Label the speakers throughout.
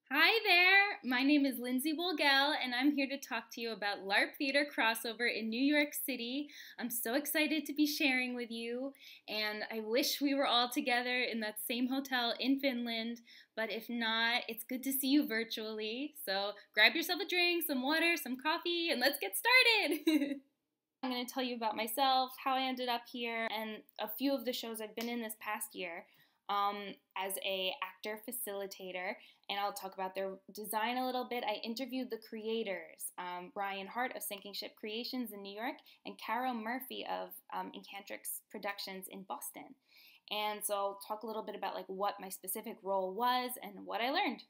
Speaker 1: Hi there! My name is Lindsay Wolgel, and I'm here to talk to you about LARP Theater Crossover in New York City. I'm so excited to be sharing with you, and I wish we were all together in that same hotel in Finland, but if not, it's good to see you virtually. So grab yourself a drink, some water, some coffee, and let's get started! I'm going to tell you about myself, how I ended up here, and a few of the shows I've been in this past year as a actor facilitator, and I'll talk about their design a little bit. I interviewed the creators, Brian Hart of Sinking Ship Creations in New York and Caro Murphy of Incantrix Productions in Boston. And so I'll talk a little bit about like what my specific role was and what I learned.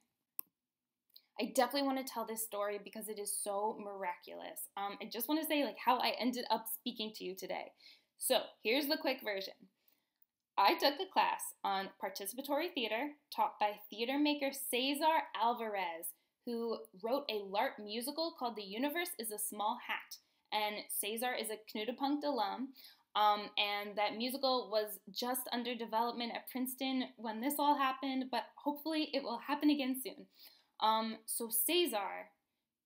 Speaker 1: I definitely want to tell this story because it is so miraculous. I just want to say like how I ended up speaking to you today. So here's the quick version. I took a class on participatory theater taught by theater maker Cesar Alvarez, who wrote a LARP musical called The Universe is a Small Hat. And Cesar is a Knutepunkt alum, and that musical was just under development at Princeton when this all happened, but hopefully it will happen again soon. So Cesar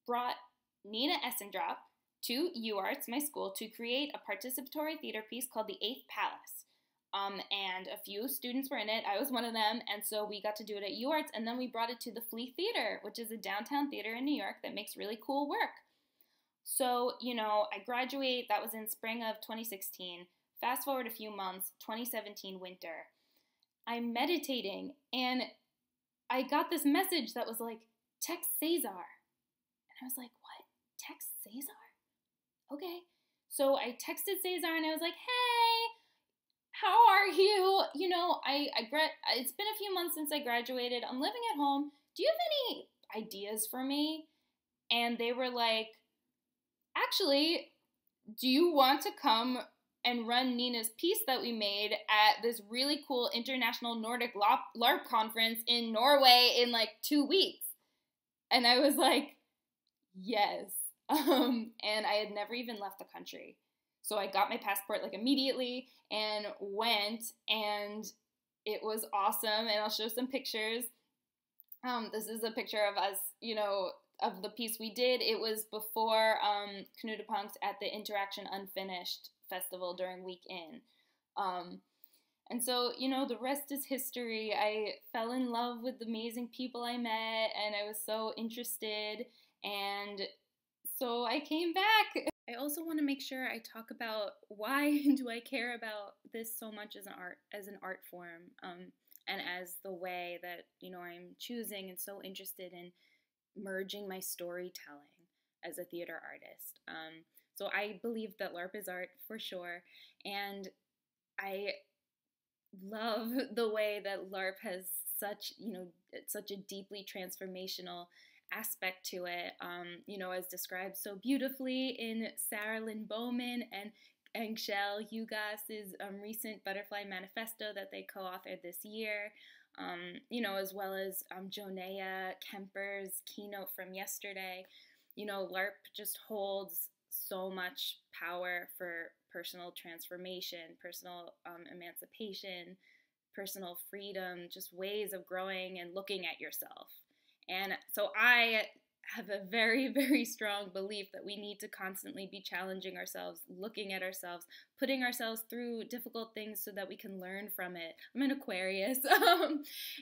Speaker 1: brought Nina Essendrop to UArts, my school, to create a participatory theater piece called The Eighth Palace. And a few students were in it. I was one of them, and so we got to do it at UArts, and then we brought it to the Flea Theater, which is a downtown theater in New York that makes really cool work. So, I graduate, that was in spring of 2016. Fast forward a few months, 2017 winter. I'm meditating, and I got this message that was like, text Cesar. And I was like, what? Text Cesar? Okay. So I texted Cesar, and I was like, hey, how are you? It's been a few months since I graduated. I'm living at home. Do you have any ideas for me? And they were like, actually, do you want to come and run Nina's piece that we made at this really cool international Nordic LARP conference in Norway in like 2 weeks? And I was like, yes. And I had never even left the country. So I got my passport like immediately and went, and it was awesome. And I'll show some pictures. This is a picture of us, of the piece we did. It was before Knutepunkt at the Interaction Unfinished Festival during Week In. And so, the rest is history. I fell in love with the amazing people I met, and I was so interested, and so I came back. I also want to make sure I talk about why do I care about this so much as an art form, and as the way that I'm choosing and so interested in merging my storytelling as a theater artist. So I believe that LARP is art for sure, and I love the way that LARP has such a deeply transformational aspect to it, as described so beautifully in Sarah Lynn Bowman and Angel Hugas's recent Butterfly Manifesto that they co-authored this year, as well as Jonea Kemper's keynote from yesterday. LARP just holds so much power for personal transformation, personal emancipation, personal freedom, just ways of growing and looking at yourself. And so I have a very, very strong belief that we need to constantly be challenging ourselves, looking at ourselves, putting ourselves through difficult things so that we can learn from it. I'm an Aquarius.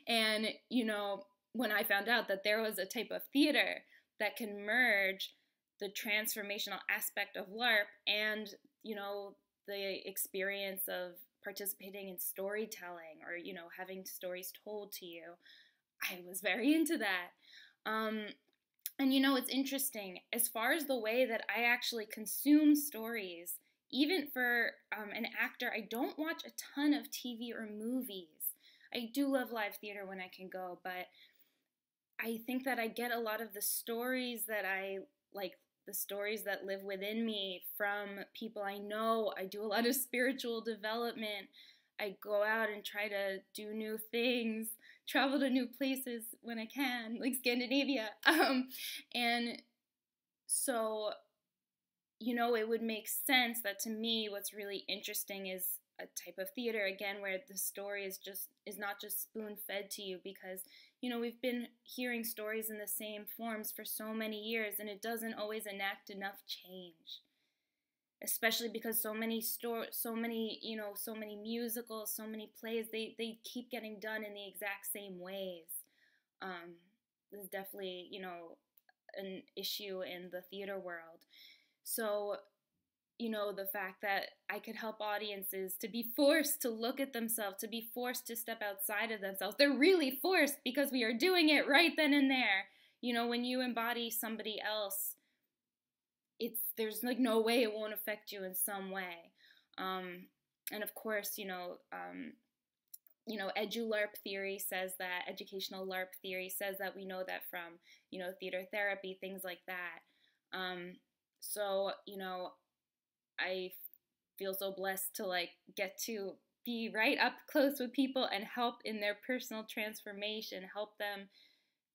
Speaker 1: And, when I found out that there was a type of theater that can merge the transformational aspect of LARP and, the experience of participating in storytelling or, having stories told to you, I was very into that. And it's interesting, as far as the way that I actually consume stories, even for an actor, I don't watch a ton of TV or movies. I do love live theater when I can go, but I think that I get a lot of the stories that I like, the stories that live within me from people I know. I do a lot of spiritual development. I go out and try to do new things, travel to new places when I can, like Scandinavia. And so, it would make sense that to me, what's really interesting is a type of theater, again, where the story is not just spoon-fed to you, because we've been hearing stories in the same forms for so many years, and it doesn't always enact enough change. Especially because so many musicals, so many plays, they keep getting done in the exact same ways. This is definitely, an issue in the theater world. So, the fact that I could help audiences to be forced to look at themselves, to be forced to step outside of themselves. They're really forced because we are doing it right then and there. When you embody somebody else, there's like no way it won't affect you in some way. And of course, Edu-LARP theory says that, educational LARP theory says that we know that from, theater therapy, things like that. So, I feel so blessed to get to be right up close with people and help in their personal transformation, help them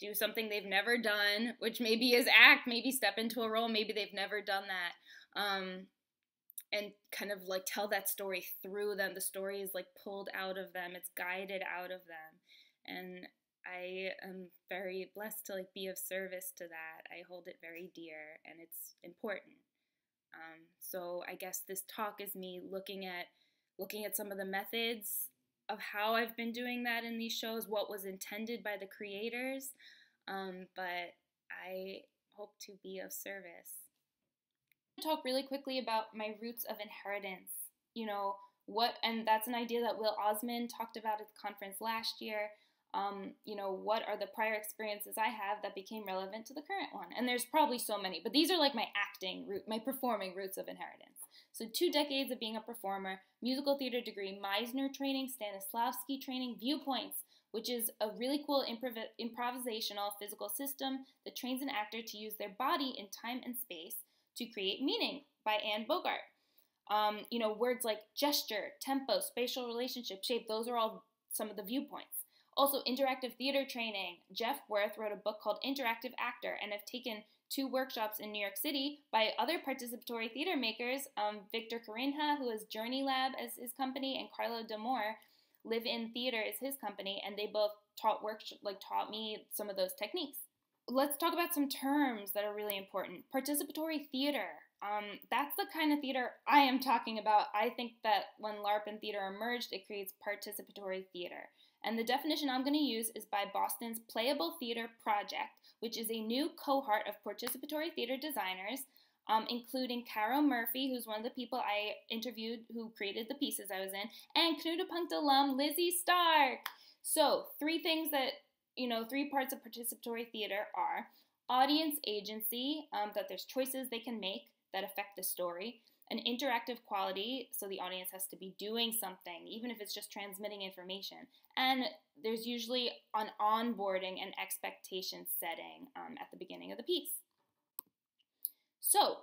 Speaker 1: do something they've never done, which maybe is act, maybe step into a role, maybe they've never done that. And kind of tell that story through them. The story is pulled out of them, it's guided out of them. And I am very blessed to be of service to that. I hold it very dear, and it's important. So I guess this talk is me looking at some of the methods of how I've been doing that in these shows, what was intended by the creators, but I hope to be of service. I'm going to talk really quickly about my roots of inheritance. And that's an idea that Will Osmond talked about at the conference last year. What are the prior experiences I have that became relevant to the current one? And there's probably so many, but these are my acting root, my performing roots of inheritance. So 2 decades of being a performer, musical theater degree, Meisner training, Stanislavski training, Viewpoints, which is a really cool improvisational physical system that trains an actor to use their body in time and space to create meaning, by Anne Bogart. Words like gesture, tempo, spatial relationship, shape, those are all some of the viewpoints. Also, interactive theater training. Jeff Worth wrote a book called Interactive Actor, and have taken 2 workshops in New York City by other participatory theater makers, Victor Corinha, who has Journey Lab as his company, and Carlo D'Amore, Live in Theater is his company, and they both taught me some of those techniques. Let's talk about some terms that are really important. Participatory theater. That's the kind of theater I am talking about. I think that when LARP and theater are merged, it creates participatory theater. And the definition I'm going to use is by Boston's Playable Theater Project, which is a new cohort of participatory theater designers, including Caro Murphy, who's one of the people I interviewed who created the pieces I was in, and Knutepunkt alum Lizzie Stark. So 3 things that, 3 parts of participatory theater are audience agency, that there's choices they can make that affect the story, an interactive quality, so the audience has to be doing something, even if it's just transmitting information. And there's usually an onboarding and expectation setting at the beginning of the piece. So,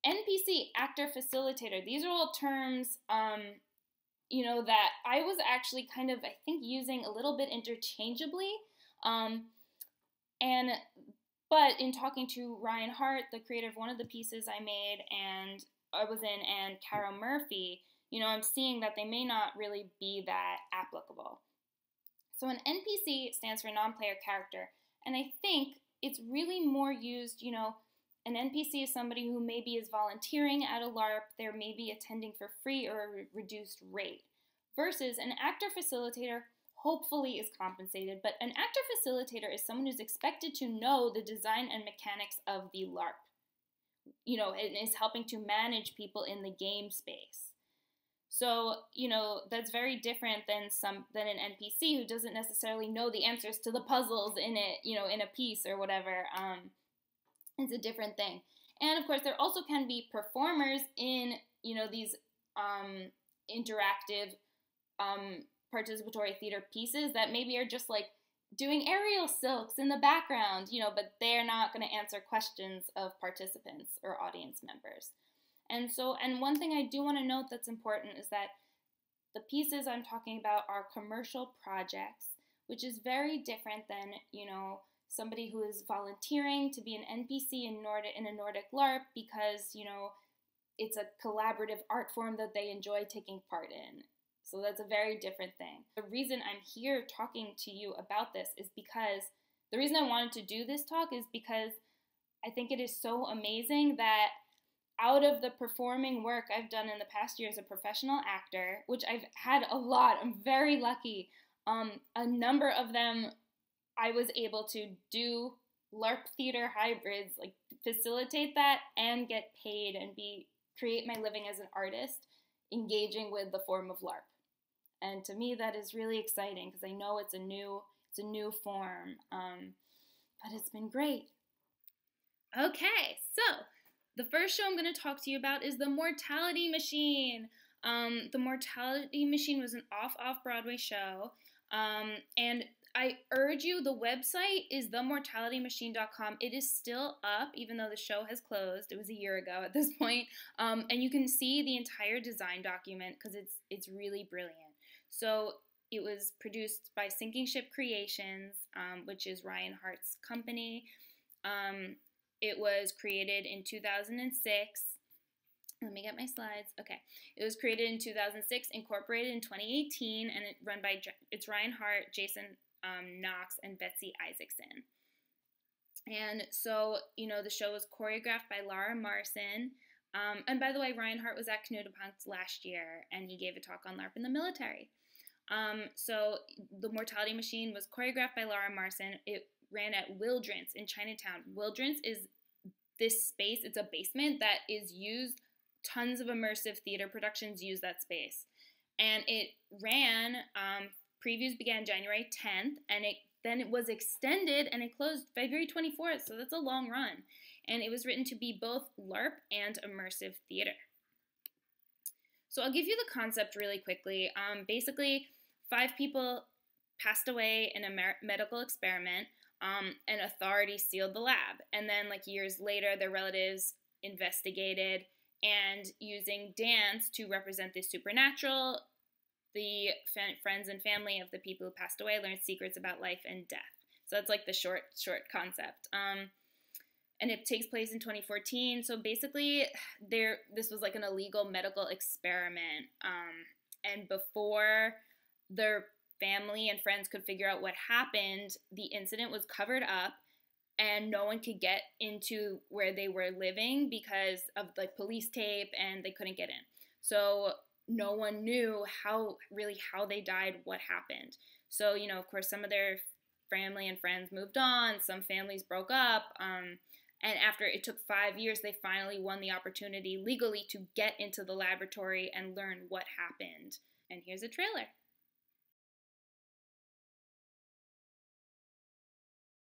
Speaker 1: NPC, actor, facilitator, these are all terms, that I was actually kind of, I think, using a little bit interchangeably. But in talking to Ryan Hart, the creator of one of the pieces I made, and I was in, and Caro Murphy, I'm seeing that they may not really be that applicable. So an NPC stands for non-player character, and I think it's really more used, an NPC is somebody who maybe is volunteering at a LARP, they're maybe attending for free or a reduced rate, versus an actor facilitator hopefully is compensated, but an actor facilitator is someone who's expected to know the design and mechanics of the LARP, and is helping to manage people in the game space. So, that's very different than an NPC who doesn't necessarily know the answers to the puzzles in it, in a piece or whatever. It's a different thing. And of course, there also can be performers in, these interactive participatory theater pieces that maybe are just doing aerial silks in the background, but they're not going to answer questions of participants or audience members. And one thing I do want to note that's important is that the pieces I'm talking about are commercial projects, which is very different than, somebody who is volunteering to be an NPC in a Nordic LARP because, it's a collaborative art form that they enjoy taking part in. So that's a very different thing. The reason I'm here talking to you about this is because the reason I wanted to do this talk is because I think it is so amazing that out of the performing work I've done in the past year as a professional actor, which I've had a lot, I'm very lucky, a number of them I was able to do LARP theater hybrids, like facilitate that and get paid and create my living as an artist, engaging with the form of LARP. And to me, that is really exciting because I know it's a new form, but it's been great. Okay, so the first show I'm going to talk to you about is the Mortality Machine. The Mortality Machine was an off-Broadway show, and I urge you, the website is themortalitymachine.com. It is still up, even though the show has closed. It was a year ago at this point. And you can see the entire design document because it's really brilliant. So it was produced by Sinking Ship Creations, which is Ryan Hart's company. It was created in 2006. Let me get my slides. Okay. It was created in 2006, incorporated in 2018, and it's Ryan Hart, Jason Knox, and Betsy Isaacson. And so, the show was choreographed by Laura Marson. And by the way, Ryan Hart was at Knutepunkt last year, and he gave a talk on LARP in the military. So the Mortality Machine was choreographed by Laura Marson. It ran at Wildrance in Chinatown. Wildrance is this space. It's a basement that is used. Tons of immersive theater productions use that space. And it ran, previews began January 10th, and then it was extended, and it closed February 24th, so that's a long run. And it was written to be both LARP and immersive theater. So I'll give you the concept really quickly. Basically, 5 people passed away in a medical experiment, and authorities sealed the lab. And then, years later, their relatives investigated, and using dance to represent the supernatural, the friends and family of the people who passed away learned secrets about life and death. So that's the short concept. And it takes place in 2014. So basically, this was an illegal medical experiment. And before their family and friends could figure out what happened, the incident was covered up, and no one could get into where they were living because of police tape, and they couldn't get in. So no one knew how they died, what happened. So, of course, some of their family and friends moved on, some families broke up, and after it took 5 years, they finally won the opportunity legally to get into the laboratory and learn what happened. And here's a trailer.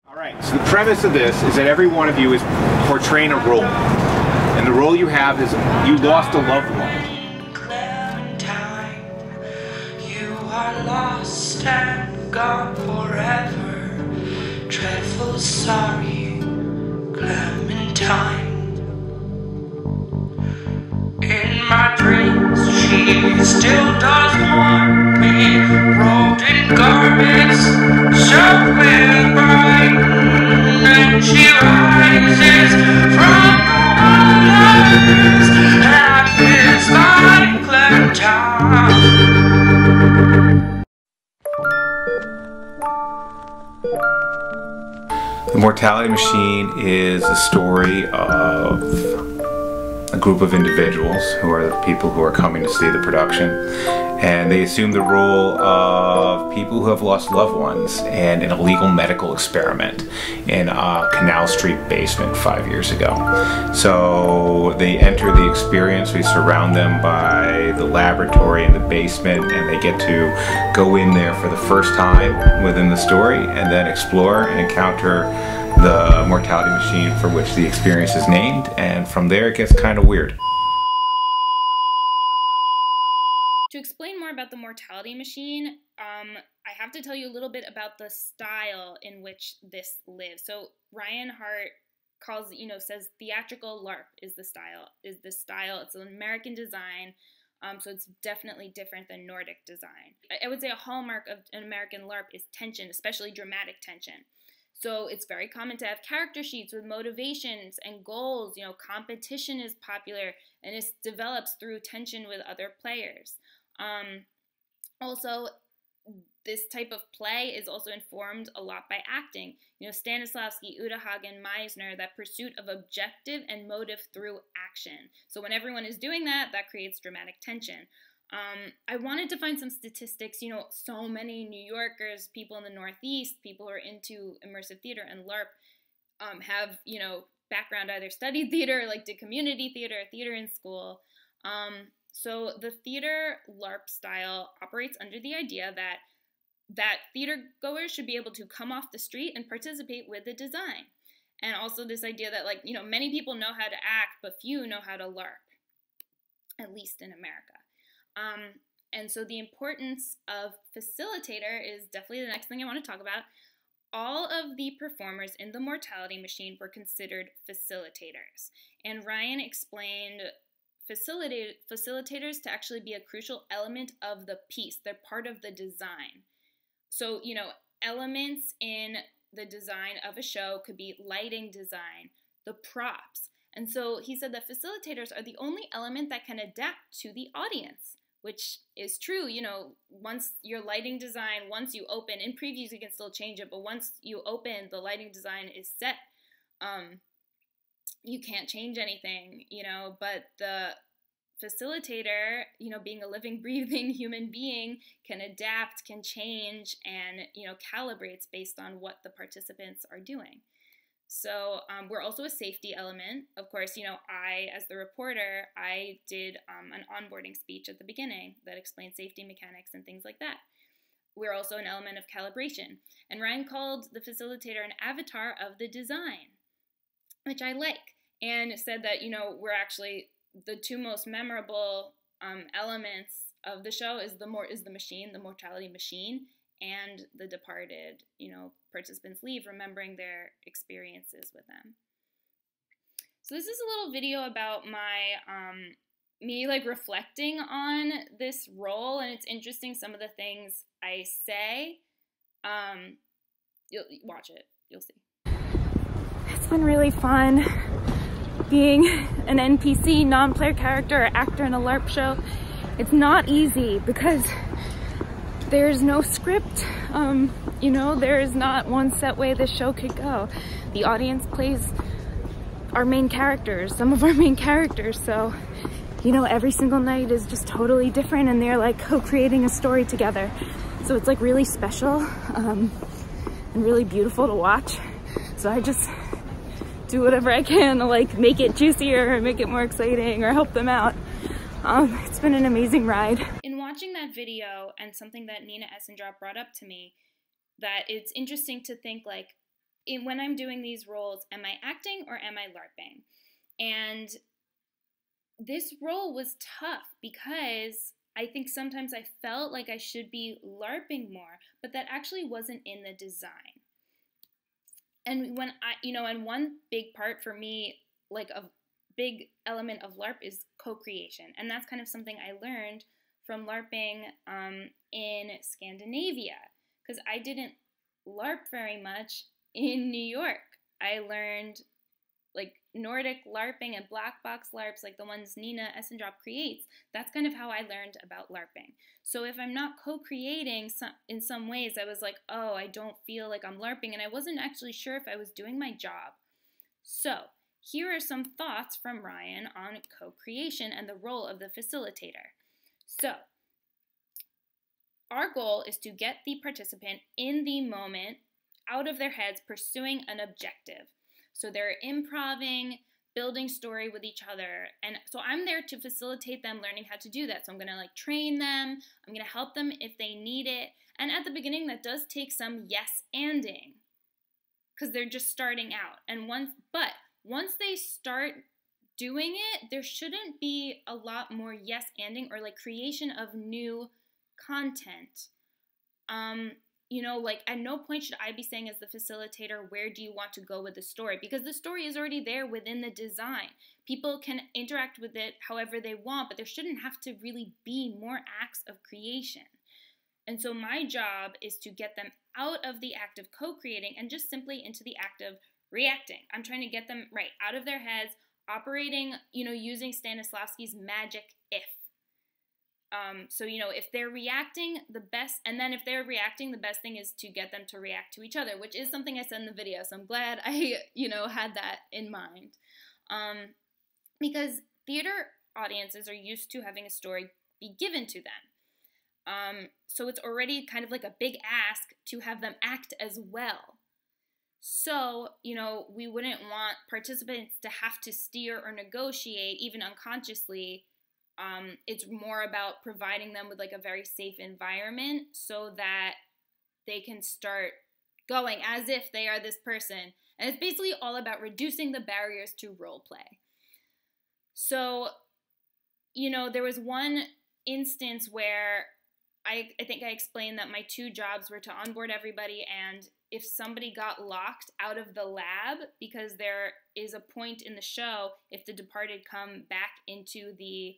Speaker 2: All right, so the premise of this is that every one of you is portraying a role. And the role you have is you lost a loved one.
Speaker 3: Clementine, you are lost and gone forever. Dreadful sorry, Clementine. In my dreams, she still does haunt me, robed in garments, shot with brine, and she rises from the waters, and is my Clementine.
Speaker 2: The Mortality Machine is a story of a group of individuals who are the people who are coming to see the production, and they assume the role of people who have lost loved ones in an illegal medical experiment in a Canal Street basement 5 years ago. So they enter the experience. We surround them by the laboratory in the basement, and they get to go in there for the first time within the story and then explore and encounter the Mortality Machine for which the experience is named, and from there it gets kind of weird.
Speaker 1: To explain more about the Mortality Machine, I have to tell you a little bit about the style in which this lives. So Ryan Hart says theatrical LARP is the style. It's an American design, so it's definitely different than Nordic design. I would say a hallmark of an American LARP is tension, especially dramatic tension. So it's very common to have character sheets with motivations and goals. Competition is popular, and it develops through tension with other players. Also, this type of play is also informed a lot by acting. You know, Stanislavski, Udahagen, Meisner, that pursuit of objective and motive through action. So when everyone is doing that, that creates dramatic tension. I wanted to find some statistics. You know, so many New Yorkers, people in the Northeast, people who are into immersive theater and LARP have, you know, background, either studied theater, like did community theater, theater in school. So the Theatre-Larp Style operates under the idea that theater goers should be able to come off the street and participate with the design. And also this idea that, like, you know, many people know how to act, but few know how to LARP, at least in America. And so the importance of facilitator is definitely the next thing I want to talk about. All of the performers in the Mortality Machine were considered facilitators. And Ryan explained facilitators to actually be a crucial element of the piece. They're part of the design. So, you know, elements in the design of a show could be lighting design, the props. And so he said that facilitators are the only element that can adapt to the audience, which is true. You know, once your lighting design, once you open, in previews you can still change it, but once you open, the lighting design is set. You can't change anything, you know, but the facilitator, you know, being a living, breathing human being, can adapt, can change, and, you know, calibrates based on what the participants are doing. So we're also a safety element. Of course, you know, I, as the reporter, I did an onboarding speech at the beginning that explained safety mechanics and things like that. We're also an element of calibration. And Ryan called the facilitator an avatar of the design, which I like, and said that, you know, we're actually the two most memorable elements of the show is the machine, the Mortality Machine, and the departed, you know, participants leave, remembering their experiences with them. So this is a little video about my me like reflecting on this role, and it's interesting some of the things I say. You'll watch it, you'll see.
Speaker 4: It's been really fun being an NPC, non-player character, or actor in a LARP show. It's not easy because there's no script. You know, there is not one set way this show could go. The audience plays our main characters, some of our main characters, so, you know, every single night is just totally different, and they're like co-creating a story together. So it's like really special and really beautiful to watch. So I just do whatever I can to like make it juicier or make it more exciting or help them out. It's been an amazing ride.
Speaker 1: In watching that video, and something that Nina Essendrop brought up to me, that it's interesting to think, like, when I'm doing these roles, am I acting or am I LARPing? And this role was tough because I think sometimes I felt like I should be LARPing more, but that actually wasn't in the design. And when and one big part for me, like a big element of LARP is co-creation. And that's kind of something I learned from LARPing in Scandinavia, because I didn't LARP very much in New York. I learned like Nordic LARPing and black box LARPs, like the ones Nina Essendrop creates. That's kind of how I learned about LARPing. So if I'm not co-creating in some ways, I was like, oh, I don't feel like I'm LARPing, and I wasn't actually sure if I was doing my job. So here are some thoughts from Ryan on co-creation and the role of the facilitator. So our goal is to get the participant in the moment, out of their heads, pursuing an objective. So they're improvising, building story with each other. And so I'm there to facilitate them learning how to do that. So I'm going to like train them. I'm going to help them if they need it. And at the beginning, that does take some yes-anding because they're just starting out. And once they start doing it, there shouldn't be a lot more yes-anding or like creation of new content. You know, like at no point should I be saying as the facilitator, where do you want to go with the story? Because the story is already there within the design. People can interact with it however they want, but there shouldn't have to really be more acts of creation. And so my job is to get them out of the act of co-creating and just simply into the act of reacting. I'm trying to get them right out of their heads, operating, you know, using Stanislavski's magic if. So, you know, if they're reacting, the best thing is to get them to react to each other, which is something I said in the video. So I'm glad I, you know, had that in mind. Because theater audiences are used to having a story be given to them. So it's already kind of like a big ask to have them act as well. So, you know, we wouldn't want participants to have to steer or negotiate, even unconsciously. It's more about providing them with like a very safe environment so that they can start going as if they are this person. And it's basically all about reducing the barriers to role play. So, you know, there was one instance where I think I explained that my 2 jobs were to onboard everybody, and if somebody got locked out of the lab, because there is a point in the show, if the departed come back into the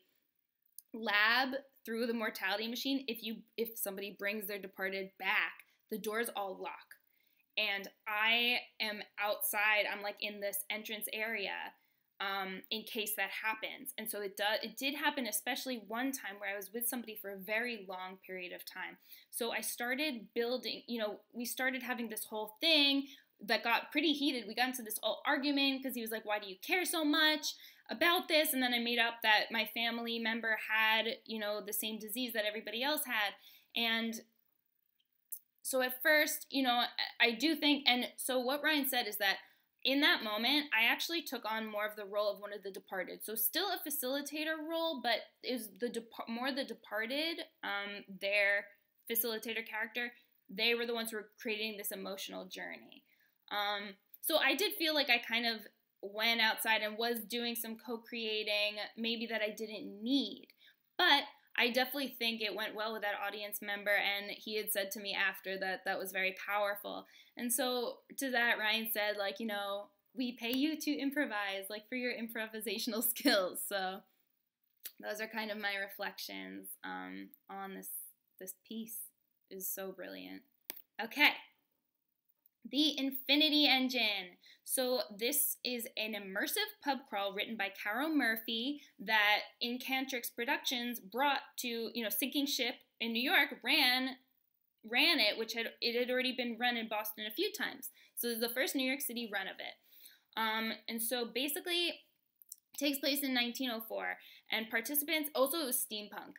Speaker 1: lab through the mortality machine, if somebody brings their departed back, the doors all lock. And I am outside, I'm like in this entrance area, in case that happens. And so it did happen, especially one time where I was with somebody for a very long period of time. So I started building, you know, we started having this whole thing that got pretty heated. We got into this whole argument because he was like, why do you care so much about this? And then I made up that my family member had, you know, the same disease that everybody else had. And so at first, you know, I do think, and so what Ryan said is that in that moment, I actually took on more of the role of one of the departed. So still a facilitator role, but is more the departed, their facilitator character, they were the ones who were creating this emotional journey. So I did feel like I kind of went outside and was doing some co-creating, maybe that I didn't need. But I definitely think it went well with that audience member, and he had said to me after that that was very powerful. And so to that, Ryan said, like, you know, we pay you to improvise, like, for your improvisational skills. So those are kind of my reflections on this piece. It is so brilliant. Okay. The Infinity Engine. So this is an immersive pub crawl written by Caro Murphy that Incantrix Productions brought to, you know, Sinking Ship in New York, ran it, which had already been run in Boston a few times. So this is the first New York City run of it. And so basically it takes place in 1904, and participants, also it was steampunk,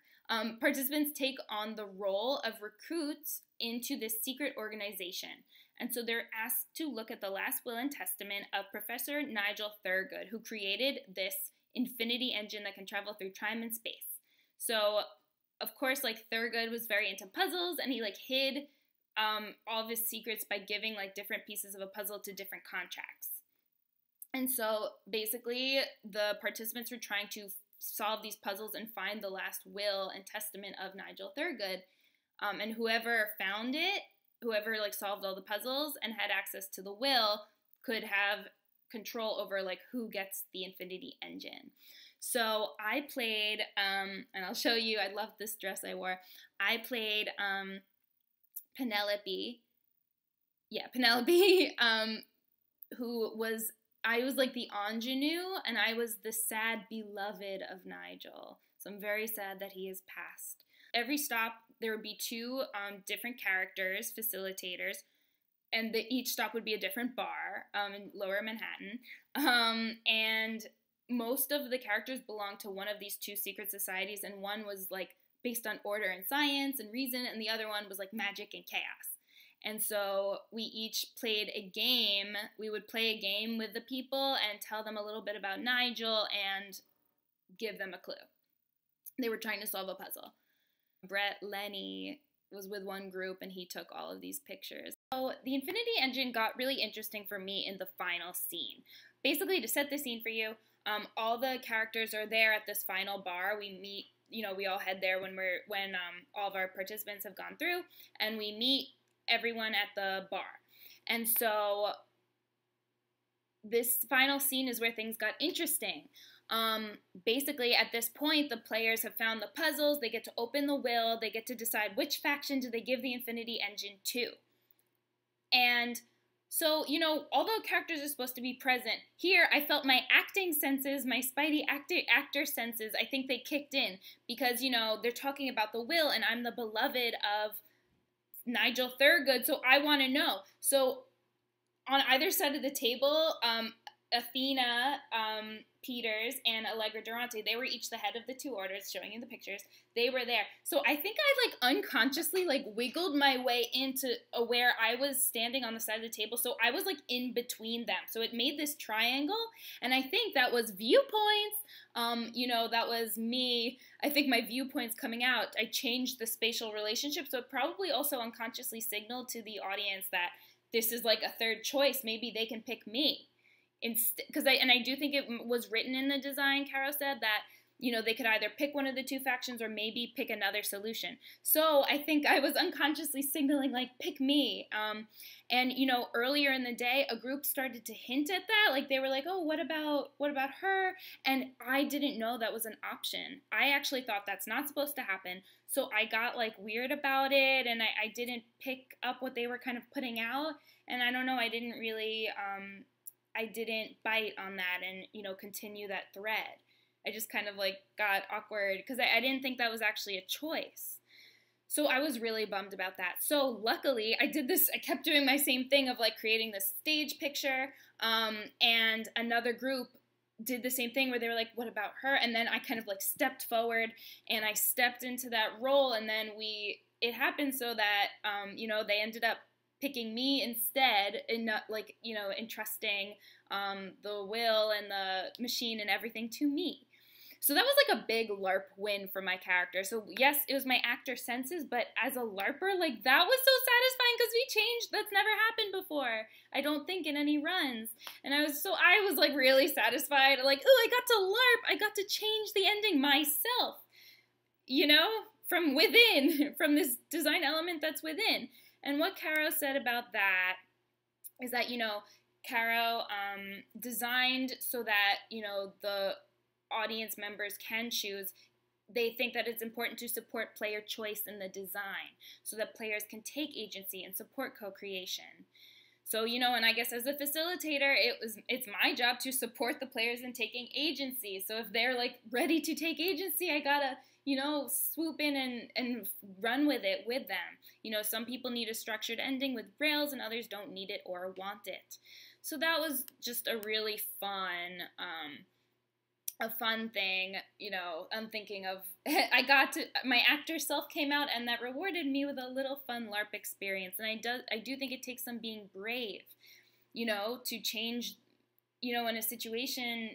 Speaker 1: participants take on the role of recruits into this secret organization. And so they're asked to look at the last will and testament of Professor Nigel Thurgood, who created this infinity engine that can travel through time and space. So, of course, like, Thurgood was very into puzzles, and he, like, hid all of his secrets by giving, like, different pieces of a puzzle to different contracts. And so, basically, the participants were trying to solve these puzzles and find the last will and testament of Nigel Thurgood. And whoever found it, whoever, like, solved all the puzzles and had access to the will could have control over, like, who gets the Infinity Engine. So I played, and I'll show you, I love this dress I wore. I played Penelope. Yeah, Penelope, I was like the ingenue, and I was the sad beloved of Nigel. So I'm very sad that he has passed. Every stop, there would be 2 different characters, facilitators, and each stop would be a different bar in Lower Manhattan. And most of the characters belonged to one of these 2 secret societies, and one was like based on order and science and reason, and the other one was like magic and chaos. And so we each played a game. We would play a game with the people and tell them a little bit about Nigel and give them a clue. They were trying to solve a puzzle. Brett Lenny was with one group, and he took all of these pictures. So the Infinity Engine got really interesting for me in the final scene. Basically, to set the scene for you, all the characters are there at this final bar. We meet, you know, we all head there when all of our participants have gone through, and we meet everyone at the bar. And so this final scene is where things got interesting. Basically, at this point, the players have found the puzzles, they get to open the will, they get to decide which faction do they give the Infinity Engine to. And So, you know, although characters are supposed to be present, here I felt my acting senses, my spidey actor senses, I think they kicked in because, you know, they're talking about the will and I'm the beloved of Nigel Thurgood, so I want to know. So on either side of the table, Athena Peters and Allegra Durante, they were each the head of the two orders, showing you the pictures. They were there. So I think I like unconsciously like wiggled my way into where I was standing on the side of the table. So I was like in between them. So it made this triangle. And I think that was viewpoints. You know, that was me. I think my viewpoints coming out, I changed the spatial relationship. So it probably also unconsciously signaled to the audience that this is like a third choice. Maybe they can pick me. Because I do think it was written in the design, Caro said, that, you know, they could either pick one of the two factions or maybe pick another solution. So I think I was unconsciously signaling, like, pick me. And, you know, earlier in the day, a group started to hint at that. Like, they were like, oh, what about her? And I didn't know that was an option. I actually thought that's not supposed to happen. So I got, like, weird about it, and I didn't pick up what they were kind of putting out. And I don't know, I didn't really... I didn't bite on that and, you know, continue that thread. I just kind of like got awkward because I didn't think that was actually a choice. So I was really bummed about that. So luckily I did this, I kept doing my same thing of like creating this stage picture, and another group did the same thing where they were like, what about her? And then I kind of like stepped forward and I stepped into that role, and then it happened so that, you know, they ended up picking me instead, and not like, you know, entrusting the will and the machine and everything to me. So that was like a big LARP win for my character. So yes, it was my actor senses, but as a LARPer, like that was so satisfying because we changed. That's never happened before, I don't think, in any runs. And I was like really satisfied. Like, oh, I got to LARP. I got to change the ending myself, you know, from within, from this design element that's within. And what Caro said about that is that, you know, Caro designed so that, you know, the audience members can choose. They think that it's important to support player choice in the design so that players can take agency and support co-creation. So, you know, and I guess as a facilitator, it's my job to support the players in taking agency. So if they're like ready to take agency, I gotta, you know, swoop in and run with it with them. You know, some people need a structured ending with rails and others don't need it or want it. So that was just a really fun thing, you know. I'm thinking of, my actor self came out and that rewarded me with a little fun LARP experience. And I do think it takes some being brave, you know, to change, you know, in a situation,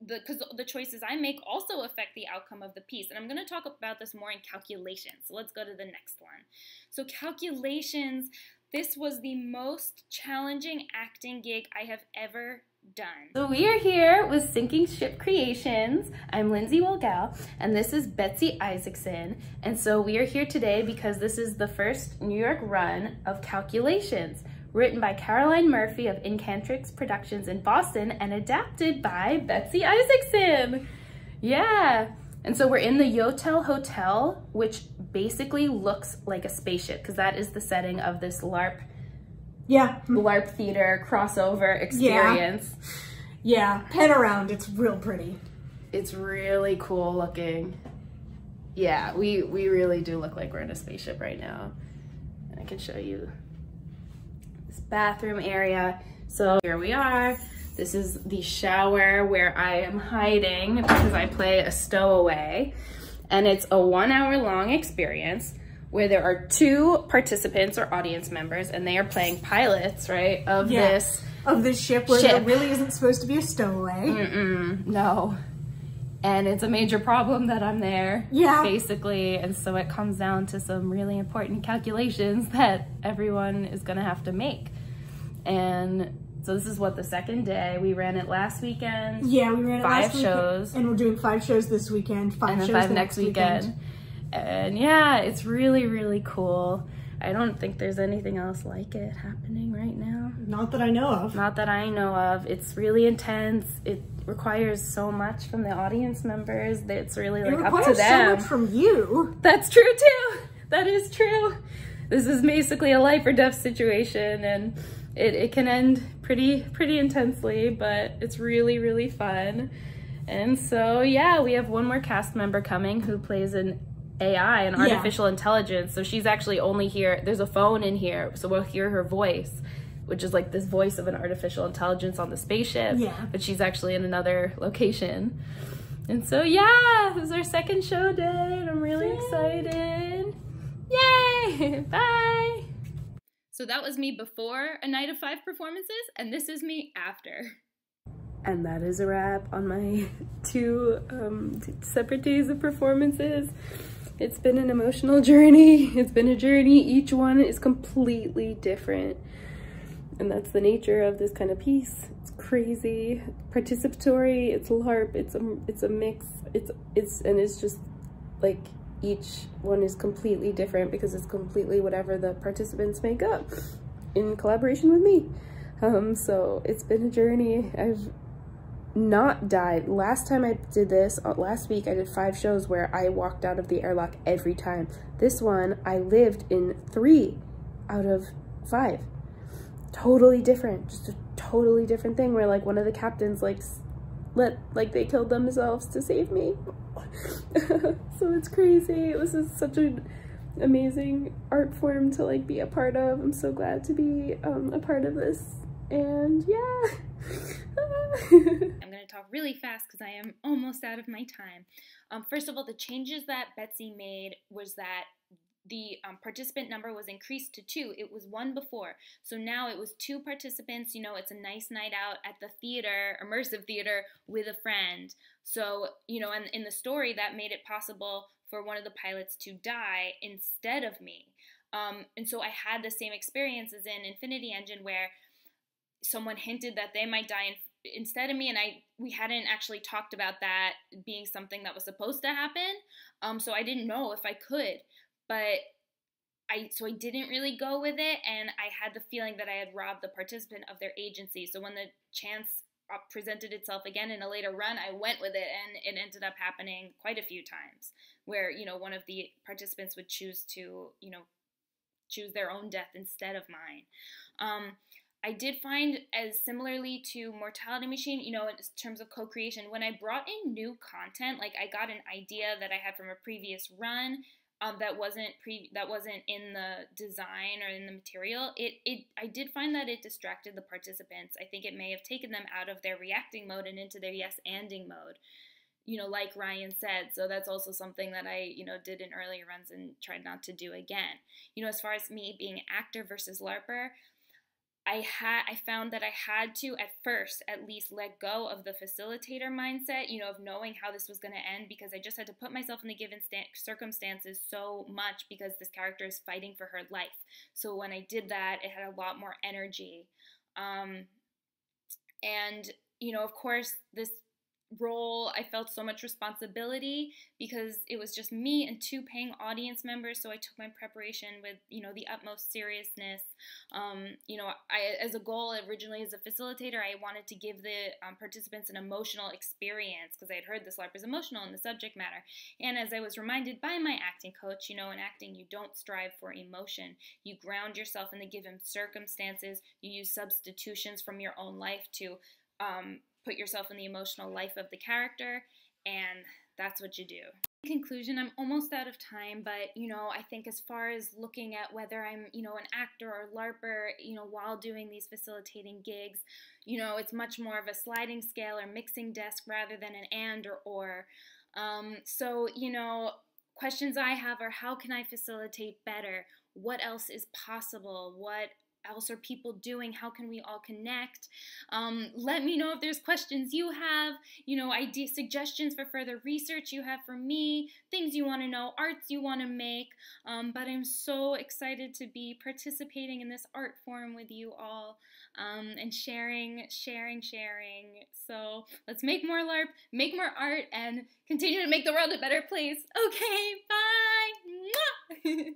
Speaker 1: because the choices I make also affect the outcome of the piece. And I'm going to talk about this more in calculations. So let's go to the next one. So calculations, this was the most challenging acting gig I have ever done. So we are here with Sinking Ship Creations. I'm Lindsay Wolgel, and this is Betsy Isaacson. And so we are here today because this is the first New York run of Calculations, written by Caroline Murphy of Incantrix Productions in Boston and adapted by Betsy Isaacson. Yeah. And so we're in the Yotel Hotel, which basically looks like a spaceship because that is the setting of this LARP LARP theater crossover experience.
Speaker 5: Yeah, pan around, it's real pretty.
Speaker 1: It's really cool looking. Yeah, we really do look like we're in a spaceship right now. And I can show you this bathroom area. So here we are. This is the shower where I am hiding because I play a stowaway. And it's a 1 hour long experience where there are 2 participants or audience members, and they are playing pilots, right, of this
Speaker 5: ship where there really isn't supposed to be a stowaway.
Speaker 1: No. And it's a major problem that I'm there, basically, and so it comes down to some really important calculations that everyone is going to have to make. And so this is what, the second day. We ran it last weekend.
Speaker 5: Yeah, we ran it last weekend.
Speaker 1: 5 shows.
Speaker 5: And we're doing 5 shows this weekend, 5 shows
Speaker 1: the next weekend. And yeah, it's really, really cool. I don't think there's anything else like it happening right now.
Speaker 5: Not that I know of.
Speaker 1: Not that I know of. It's really intense. It requires so much from the audience members. It's really like up to them. It requires so
Speaker 5: much from you.
Speaker 1: That's true too. That is true. This is basically a life or death situation, and
Speaker 4: it can end pretty intensely, but it's really, really fun. And so, yeah, we have one more cast member coming who plays an AI, an artificial intelligence. So she's actually only here, there's a phone in here, so we'll hear her voice, which is like this voice of an artificial intelligence on the spaceship. Yeah. But she's actually in another location. And so, yeah, this is our second show day, and I'm really excited. Yay! Bye!
Speaker 1: So that was me before a night of 5 performances, and this is me after.
Speaker 4: And that is a wrap on my 2 separate days of performances. It's been an emotional journey. It's been a journey. Each one is completely different. And that's the nature of this kind of piece. It's crazy. Participatory, it's LARP, it's a mix. It's just like each one is completely different because it's completely whatever the participants make up in collaboration with me. So it's been a journey. I've not died. Last time I did this, last week I did 5 shows where I walked out of the airlock every time. This one, I lived in 3 out of 5. Totally different, just a totally different thing where like one of the captains they killed themselves to save me. So it's crazy. This is such an amazing art form to like be a part of. I'm so glad to be a part of this, and yeah.
Speaker 1: I'm going to talk really fast because I am almost out of my time. First of all, the changes that Betsy made was that the participant number was increased to 2. It was 1 before. So now it was 2 participants. You know, it's a nice night out at the theater, immersive theater, with a friend. So, you know, and in the story that made it possible for one of the pilots to die instead of me. And so I had the same experience as in Infinity Engine where someone hinted that they might die instead of me, and we hadn't actually talked about that being something that was supposed to happen. So I didn't know if I could, but I didn't really go with it, and I had the feeling that I had robbed the participant of their agency. So when the chance presented itself again in a later run, I went with it, and it ended up happening quite a few times where, you know, one of the participants would choose to, you know, choose their own death instead of mine. I did find, as similarly to Mortality Machine, you know, in terms of co-creation, when I brought in new content, like I got an idea that I had from a previous run that wasn't in the design or in the material, I did find that it distracted the participants. I think it may have taken them out of their reacting mode and into their yes-anding mode, you know, like Ryan said. So that's also something that I, you know, did in earlier runs and tried not to do again. You know, as far as me being actor versus LARPer, I found that I had to, at first, at least let go of the facilitator mindset, you know, of knowing how this was going to end, because I just had to put myself in the given circumstances so much because this character is fighting for her life. So when I did that, it had a lot more energy. And, you know, of course, this role, I felt so much responsibility because it was just me and 2 paying audience members, so I took my preparation with, you know, the utmost seriousness. You know, as a goal originally as a facilitator, I wanted to give the participants an emotional experience because I had heard this LARP is emotional in the subject matter. And as I was reminded by my acting coach, you know, in acting, you don't strive for emotion. You ground yourself in the given circumstances. You use substitutions from your own life to put yourself in the emotional life of the character, and that's what you do. In conclusion, I'm almost out of time, but, you know, I think as far as looking at whether I'm, you know, an actor or LARPer, you know, while doing these facilitating gigs, you know, it's much more of a sliding scale or mixing desk rather than an and or. So, you know, questions I have are, how can I facilitate better? What else is possible? What else are people doing? How can we all connect? Let me know if there's questions you have, you know, ideas, suggestions for further research you have for me, things you want to know, arts you want to make. But I'm so excited to be participating in this art form with you all, and sharing. So let's make more LARP, make more art, and continue to make the world a better place. Okay, bye! Mwah!